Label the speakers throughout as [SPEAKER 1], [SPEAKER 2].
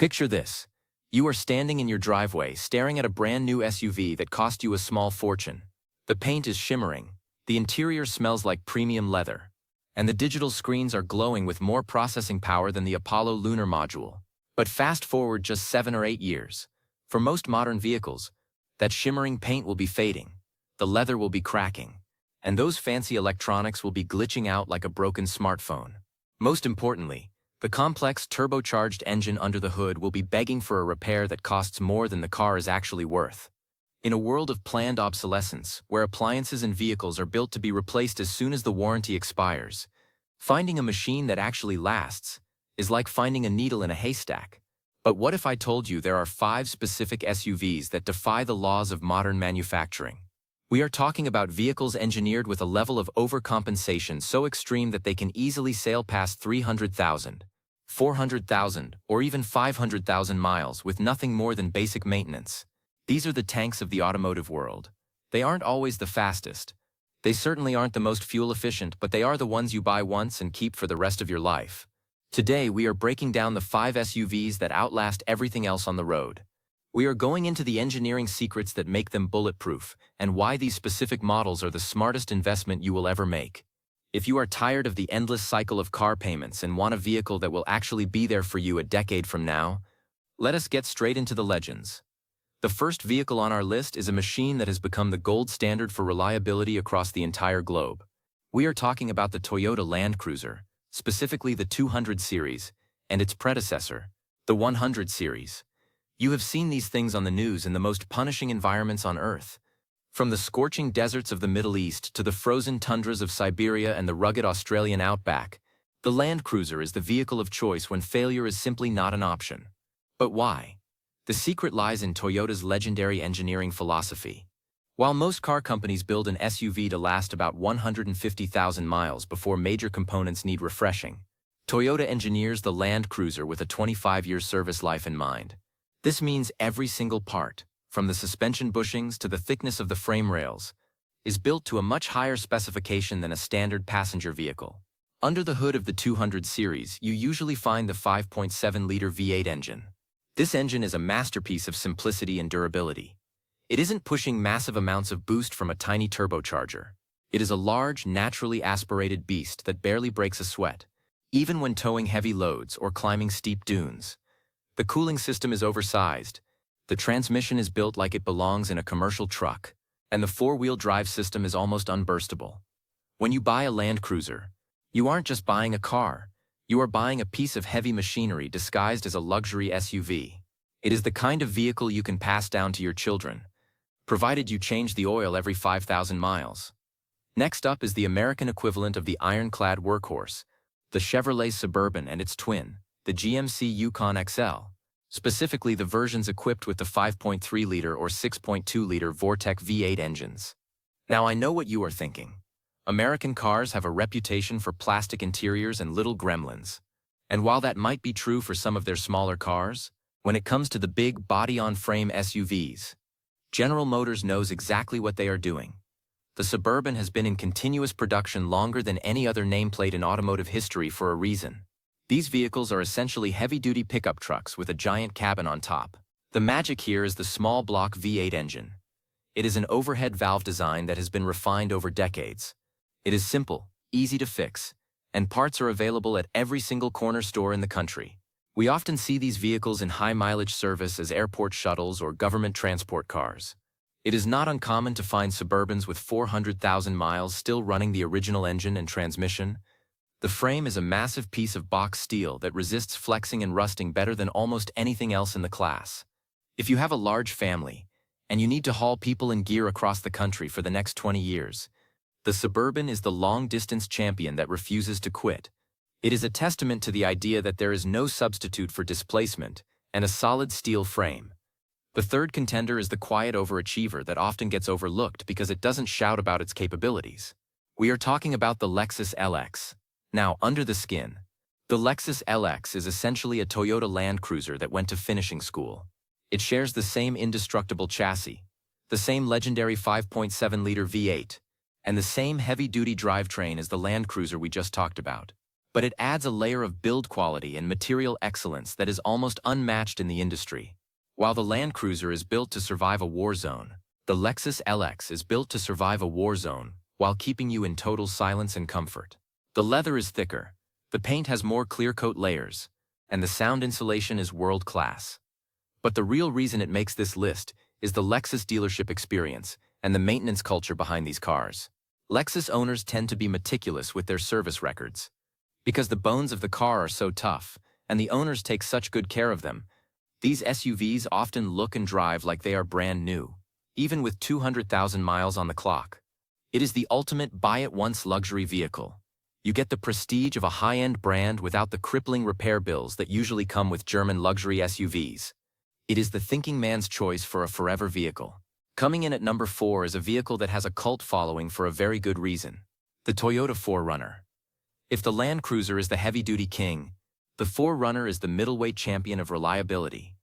[SPEAKER 1] Picture this. You are standing in your driveway staring at a brand new SUV that cost you a small fortune. The paint is shimmering, the interior smells like premium leather, and the digital screens are glowing with more processing power than the Apollo lunar module. But fast forward just 7 or 8 years. For most modern vehicles, that shimmering paint will be fading, the leather will be cracking, and those fancy electronics will be glitching out like a broken smartphone. Most importantly, the complex turbocharged engine under the hood will be begging for a repair that costs more than the car is actually worth. In a world of planned obsolescence, where appliances and vehicles are built to be replaced as soon as the warranty expires, finding a machine that actually lasts is like finding a needle in a haystack. But what if I told you there are 5 specific SUVs that defy the laws of modern manufacturing? We are talking about vehicles engineered with a level of overcompensation so extreme that they can easily sail past 300,000, 400,000, or even 500,000 miles with nothing more than basic maintenance. These are the tanks of the automotive world. They aren't always the fastest. They certainly aren't the most fuel efficient, but they are the ones you buy once and keep for the rest of your life. Today, we are breaking down the 5 SUVs that outlast everything else on the road. We are going into the engineering secrets that make them bulletproof and why these specific models are the smartest investment you will ever make. If you are tired of the endless cycle of car payments and want a vehicle that will actually be there for you a decade from now, let us get straight into the legends. The first vehicle on our list is a machine that has become the gold standard for reliability across the entire globe. We are talking about the Toyota Land Cruiser, specifically the 200 series, and its predecessor, the 100 series. You have seen these things on the news in the most punishing environments on Earth. From the scorching deserts of the Middle East to the frozen tundras of Siberia and the rugged Australian outback, the Land Cruiser is the vehicle of choice when failure is simply not an option. But why? The secret lies in Toyota's legendary engineering philosophy. While most car companies build an SUV to last about 150,000 miles before major components need refreshing, Toyota engineers the Land Cruiser with a 25-year service life in mind. This means every single part, from the suspension bushings to the thickness of the frame rails, is built to a much higher specification than a standard passenger vehicle. Under the hood of the 200 series, you usually find the 5.7-liter V8 engine. This engine is a masterpiece of simplicity and durability. It isn't pushing massive amounts of boost from a tiny turbocharger. It is a large, naturally aspirated beast that barely breaks a sweat, even when towing heavy loads or climbing steep dunes. The cooling system is oversized, the transmission is built like it belongs in a commercial truck, and the 4-wheel drive system is almost unburstable. When you buy a Land Cruiser, you aren't just buying a car, you are buying a piece of heavy machinery disguised as a luxury SUV. It is the kind of vehicle you can pass down to your children, provided you change the oil every 5,000 miles. Next up is the American equivalent of the ironclad workhorse, the Chevrolet Suburban and its twin, the GMC Yukon XL, specifically the versions equipped with the 5.3-liter or 6.2-liter Vortec V8 engines. Now I know what you are thinking. American cars have a reputation for plastic interiors and little gremlins. And while that might be true for some of their smaller cars, when it comes to the big body-on-frame SUVs, General Motors knows exactly what they are doing. The Suburban has been in continuous production longer than any other nameplate in automotive history for a reason. These vehicles are essentially heavy-duty pickup trucks with a giant cabin on top. The magic here is the small block V8 engine. It is an overhead valve design that has been refined over decades. It is simple, easy to fix, and parts are available at every single corner store in the country. We often see these vehicles in high-mileage service as airport shuttles or government transport cars. It is not uncommon to find Suburbans with 400,000 miles still running the original engine and transmission. The frame is a massive piece of box steel that resists flexing and rusting better than almost anything else in the class. If you have a large family, and you need to haul people and gear across the country for the next 20 years, the Suburban is the long-distance champion that refuses to quit. It is a testament to the idea that there is no substitute for displacement and a solid steel frame. The third contender is the quiet overachiever that often gets overlooked because it doesn't shout about its capabilities. We are talking about the Lexus LX. Now, under the skin, the Lexus LX is essentially a Toyota Land Cruiser that went to finishing school. It shares the same indestructible chassis, the same legendary 5.7-liter V8, and the same heavy-duty drivetrain as the Land Cruiser we just talked about. but it adds a layer of build quality and material excellence that is almost unmatched in the industry. While the Land Cruiser is built to survive a war zone, the Lexus LX is built to survive a war zone while keeping you in total silence and comfort. The leather is thicker, the paint has more clear-coat layers, and the sound insulation is world-class. But the real reason it makes this list is the Lexus dealership experience and the maintenance culture behind these cars. Lexus owners tend to be meticulous with their service records. Because the bones of the car are so tough, and the owners take such good care of them, these SUVs often look and drive like they are brand new, even with 200,000 miles on the clock. It is the ultimate buy-it-once luxury vehicle. You get the prestige of a high-end brand without the crippling repair bills that usually come with German luxury SUVs. It is the thinking man's choice for a forever vehicle. Coming in at number 4 is a vehicle that has a cult following for a very good reason: the Toyota 4Runner. If the Land Cruiser is the heavy-duty king, the 4Runner is the middleweight champion of reliability.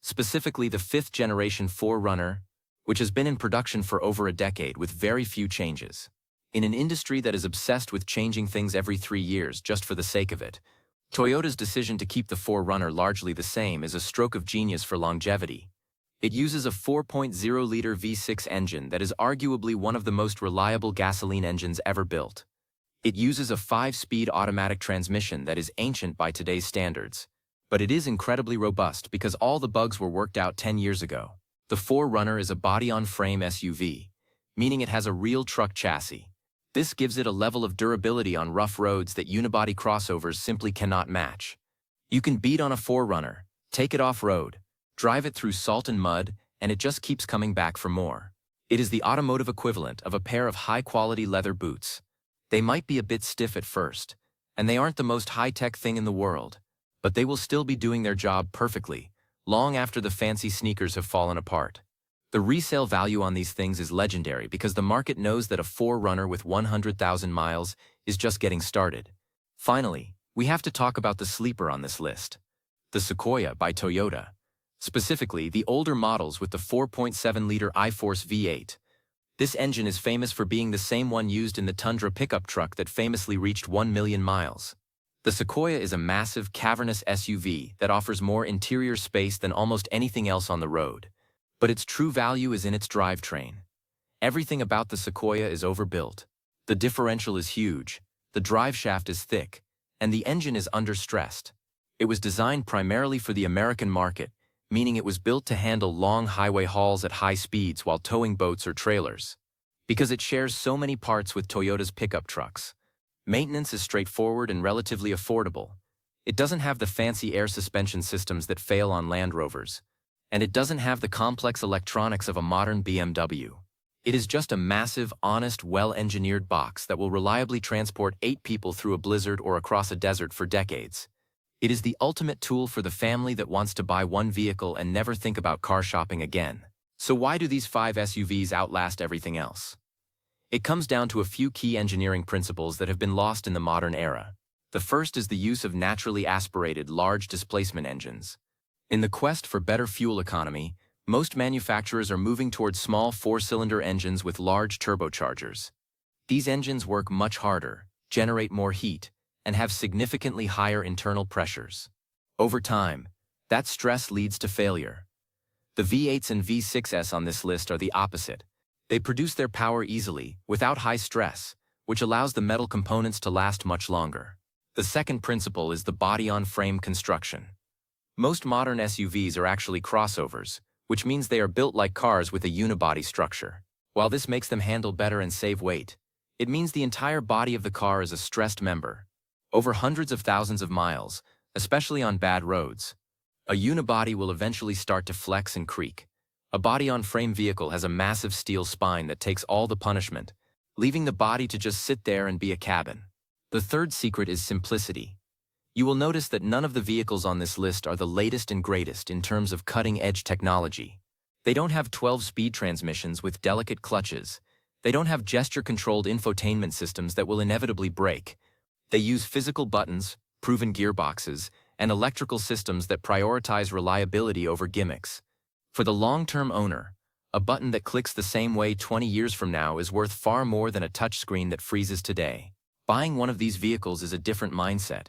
[SPEAKER 1] Specifically the 5th-generation 4Runner, which has been in production for over a decade with very few changes. In an industry that is obsessed with changing things every 3 years just for the sake of it, Toyota's decision to keep the 4Runner largely the same is a stroke of genius for longevity. It uses a 4.0-liter V6 engine that is arguably one of the most reliable gasoline engines ever built. It uses a 5-speed automatic transmission that is ancient by today's standards, but it is incredibly robust because all the bugs were worked out 10 years ago. The 4Runner is a body-on-frame SUV, meaning it has a real truck chassis. This gives it a level of durability on rough roads that unibody crossovers simply cannot match. You can beat on a 4Runner, take it off-road, drive it through salt and mud, and it just keeps coming back for more. It is the automotive equivalent of a pair of high-quality leather boots. They might be a bit stiff at first, and they aren't the most high-tech thing in the world, but they will still be doing their job perfectly, long after the fancy sneakers have fallen apart. The resale value on these things is legendary because the market knows that a 4Runner with 100,000 miles is just getting started. Finally, we have to talk about the sleeper on this list: the Sequoia by Toyota. Specifically, the older models with the 4.7-liter iForce V8. This engine is famous for being the same one used in the Tundra pickup truck that famously reached 1 million miles. The Sequoia is a massive, cavernous SUV that offers more interior space than almost anything else on the road. But its true value is in its drivetrain. Everything about the Sequoia is overbuilt. The differential is huge, the driveshaft is thick, and the engine is understressed. It was designed primarily for the American market, meaning it was built to handle long highway hauls at high speeds while towing boats or trailers. Because it shares so many parts with Toyota's pickup trucks, maintenance is straightforward and relatively affordable. It doesn't have the fancy air suspension systems that fail on Land Rovers, and it doesn't have the complex electronics of a modern BMW. It is just a massive, honest, well-engineered box that will reliably transport 8 people through a blizzard or across a desert for decades. It is the ultimate tool for the family that wants to buy one vehicle and never think about car shopping again. So why do these 5 SUVs outlast everything else? It comes down to a few key engineering principles that have been lost in the modern era. The first is the use of naturally aspirated large displacement engines. In the quest for better fuel economy, most manufacturers are moving towards small 4-cylinder engines with large turbochargers. These engines work much harder, generate more heat, and have significantly higher internal pressures. Over time, that stress leads to failure. The V8s and V6s on this list are the opposite. They produce their power easily, without high stress, which allows the metal components to last much longer. The second principle is the body-on-frame construction. Most modern SUVs are actually crossovers, which means they are built like cars with a unibody structure. While this makes them handle better and save weight, it means the entire body of the car is a stressed member. Over hundreds of thousands of miles, especially on bad roads, a unibody will eventually start to flex and creak. A body-on-frame vehicle has a massive steel spine that takes all the punishment, leaving the body to just sit there and be a cabin. The third secret is simplicity. You will notice that none of the vehicles on this list are the latest and greatest in terms of cutting-edge technology. They don't have 12-speed transmissions with delicate clutches. They don't have gesture-controlled infotainment systems that will inevitably break. They use physical buttons, proven gearboxes, and electrical systems that prioritize reliability over gimmicks. For the long-term owner, a button that clicks the same way 20 years from now is worth far more than a touchscreen that freezes today. Buying one of these vehicles is a different mindset.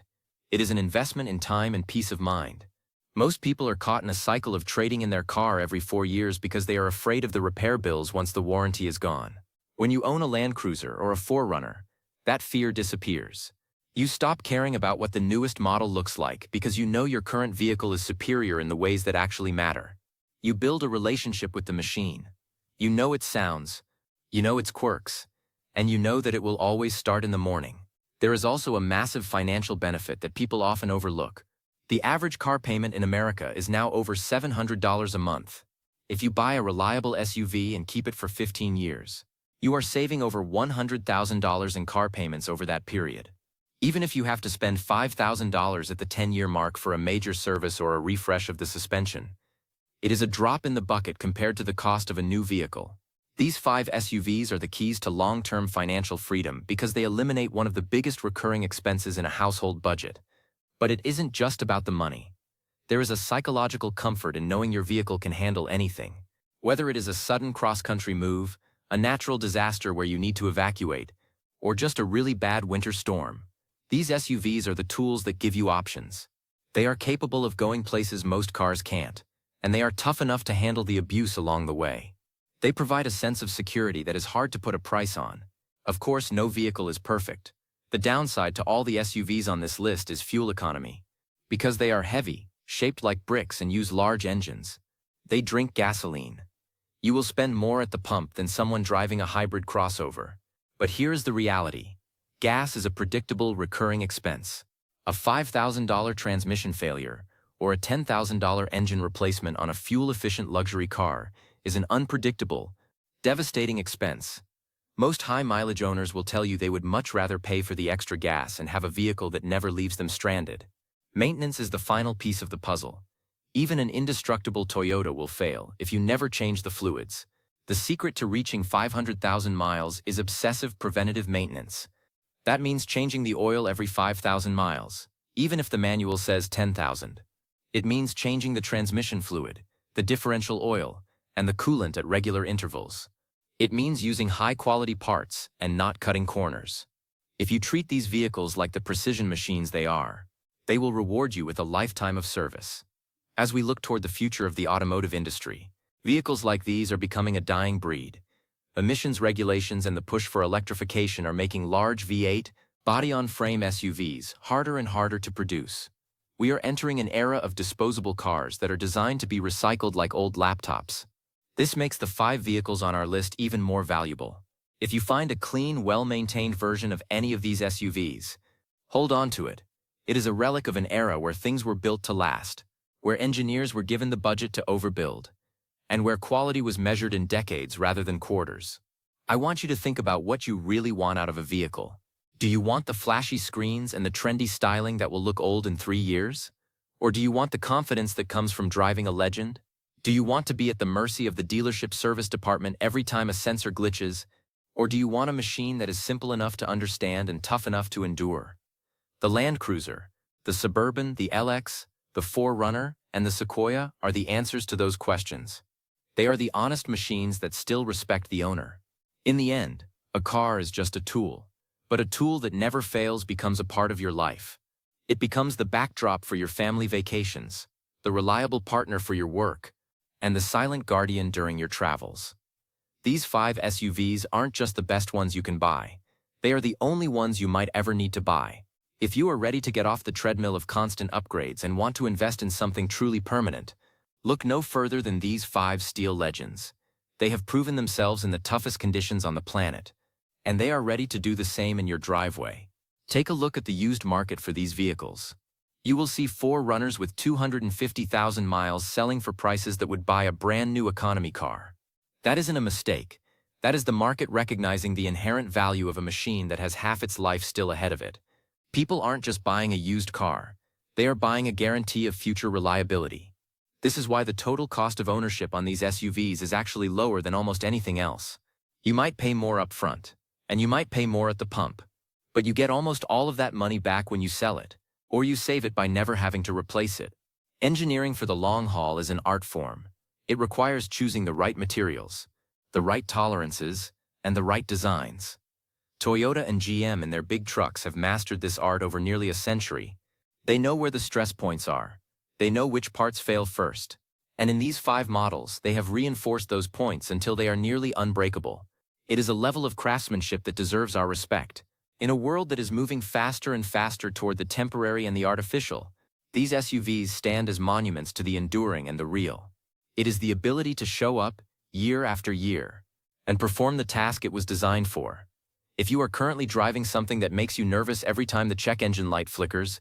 [SPEAKER 1] It is an investment in time and peace of mind. Most people are caught in a cycle of trading in their car every 4 years because they are afraid of the repair bills once the warranty is gone. When you own a Land Cruiser or a 4Runner, that fear disappears. You stop caring about what the newest model looks like because you know your current vehicle is superior in the ways that actually matter. You build a relationship with the machine. You know its sounds, you know its quirks, and you know that it will always start in the morning. There is also a massive financial benefit that people often overlook. The average car payment in America is now over $700 a month. If you buy a reliable SUV and keep it for 15 years, you are saving over $100,000 in car payments over that period. Even if you have to spend $5,000 at the 10-year mark for a major service or a refresh of the suspension, it is a drop in the bucket compared to the cost of a new vehicle. These 5 SUVs are the keys to long-term financial freedom because they eliminate one of the biggest recurring expenses in a household budget. But it isn't just about the money. There is a psychological comfort in knowing your vehicle can handle anything. Whether it is a sudden cross-country move, a natural disaster where you need to evacuate, or just a really bad winter storm, these SUVs are the tools that give you options. They are capable of going places most cars can't, and they are tough enough to handle the abuse along the way. They provide a sense of security that is hard to put a price on. Of course, no vehicle is perfect. The downside to all the SUVs on this list is fuel economy. Because they are heavy, shaped like bricks and use large engines, they drink gasoline. You will spend more at the pump than someone driving a hybrid crossover. But here's the reality. Gas is a predictable, recurring expense. A $5,000 transmission failure or a $10,000 engine replacement on a fuel-efficient luxury car is an unpredictable, devastating expense. Most high-mileage owners will tell you they would much rather pay for the extra gas and have a vehicle that never leaves them stranded. Maintenance is the final piece of the puzzle. Even an indestructible Toyota will fail if you never change the fluids. The secret to reaching 500,000 miles is obsessive preventative maintenance. That means changing the oil every 5,000 miles, even if the manual says 10,000. It means changing the transmission fluid, the differential oil, and the coolant at regular intervals. It means using high-quality parts and not cutting corners. If you treat these vehicles like the precision machines they are, they will reward you with a lifetime of service. As we look toward the future of the automotive industry, vehicles like these are becoming a dying breed. Emissions regulations and the push for electrification are making large V8, body-on-frame SUVs harder and harder to produce. We are entering an era of disposable cars that are designed to be recycled like old laptops. This makes the 5 vehicles on our list even more valuable. If you find a clean, well-maintained version of any of these SUVs, hold on to it. It is a relic of an era where things were built to last, where engineers were given the budget to overbuild, and where quality was measured in decades rather than quarters. I want you to think about what you really want out of a vehicle. Do you want the flashy screens and the trendy styling that will look old in 3 years? Or do you want the confidence that comes from driving a legend? Do you want to be at the mercy of the dealership service department every time a sensor glitches? Or do you want a machine that is simple enough to understand and tough enough to endure? The Land Cruiser, the Suburban, the LX, the 4Runner, and the Sequoia are the answers to those questions. They are the honest machines that still respect the owner. In the end, a car is just a tool, but a tool that never fails becomes a part of your life. It becomes the backdrop for your family vacations, the reliable partner for your work, and the silent guardian during your travels. These 5 SUVs aren't just the best ones you can buy. They are the only ones you might ever need to buy. If you are ready to get off the treadmill of constant upgrades and want to invest in something truly permanent, look no further than these 5 steel legends. They have proven themselves in the toughest conditions on the planet, and they are ready to do the same in your driveway. Take a look at the used market for these vehicles. You will see 4Runners with 250,000 miles selling for prices that would buy a brand new economy car. That isn't a mistake. That is the market recognizing the inherent value of a machine that has half its life still ahead of it. People aren't just buying a used car. They are buying a guarantee of future reliability. This is why the total cost of ownership on these SUVs is actually lower than almost anything else. You might pay more up front, and you might pay more at the pump, but you get almost all of that money back when you sell it, or you save it by never having to replace it. Engineering for the long haul is an art form. It requires choosing the right materials, the right tolerances, and the right designs. Toyota and GM in their big trucks have mastered this art over nearly a century. They know where the stress points are. They know which parts fail first. And in these 5 models, they have reinforced those points until they are nearly unbreakable. It is a level of craftsmanship that deserves our respect. In a world that is moving faster and faster toward the temporary and the artificial, these SUVs stand as monuments to the enduring and the real. It is the ability to show up, year after year, and perform the task it was designed for. If you are currently driving something that makes you nervous every time the check engine light flickers,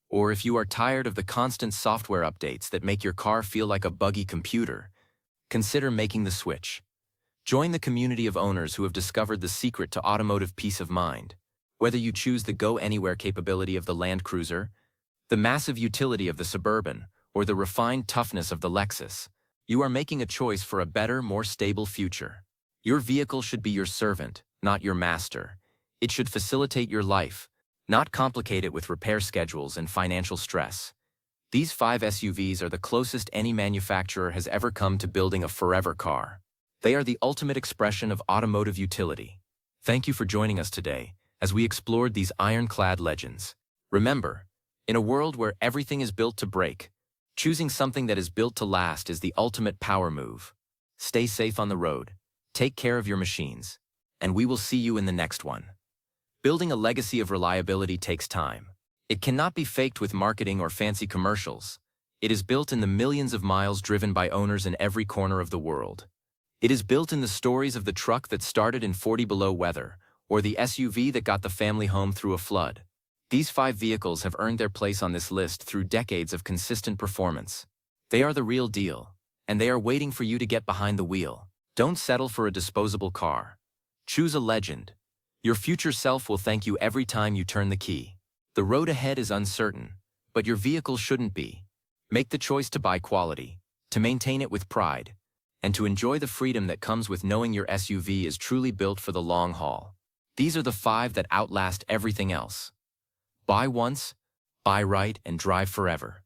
[SPEAKER 1] or if you are tired of the constant software updates that make your car feel like a buggy computer, consider making the switch. Join the community of owners who have discovered the secret to automotive peace of mind. Whether you choose the go-anywhere capability of the Land Cruiser, the massive utility of the Suburban, or the refined toughness of the Lexus, you are making a choice for a better, more stable future. Your vehicle should be your servant, not your master. It should facilitate your life, not complicate it with repair schedules and financial stress. These 5 SUVs are the closest any manufacturer has ever come to building a forever car. They are the ultimate expression of automotive utility. Thank you for joining us today as we explored these ironclad legends. Remember, in a world where everything is built to break, choosing something that is built to last is the ultimate power move. Stay safe on the road, take care of your machines, and we will see you in the next one. Building a legacy of reliability takes time. It cannot be faked with marketing or fancy commercials. It is built in the millions of miles driven by owners in every corner of the world. It is built in the stories of the truck that started in 40 below weather, or the SUV that got the family home through a flood. These 5 vehicles have earned their place on this list through decades of consistent performance. They are the real deal, and they are waiting for you to get behind the wheel. Don't settle for a disposable car. Choose a legend. Your future self will thank you every time you turn the key. The road ahead is uncertain, but your vehicle shouldn't be. Make the choice to buy quality, to maintain it with pride, and to enjoy the freedom that comes with knowing your SUV is truly built for the long haul. These are the 5 that outlast everything else. Buy once, buy right, and drive forever.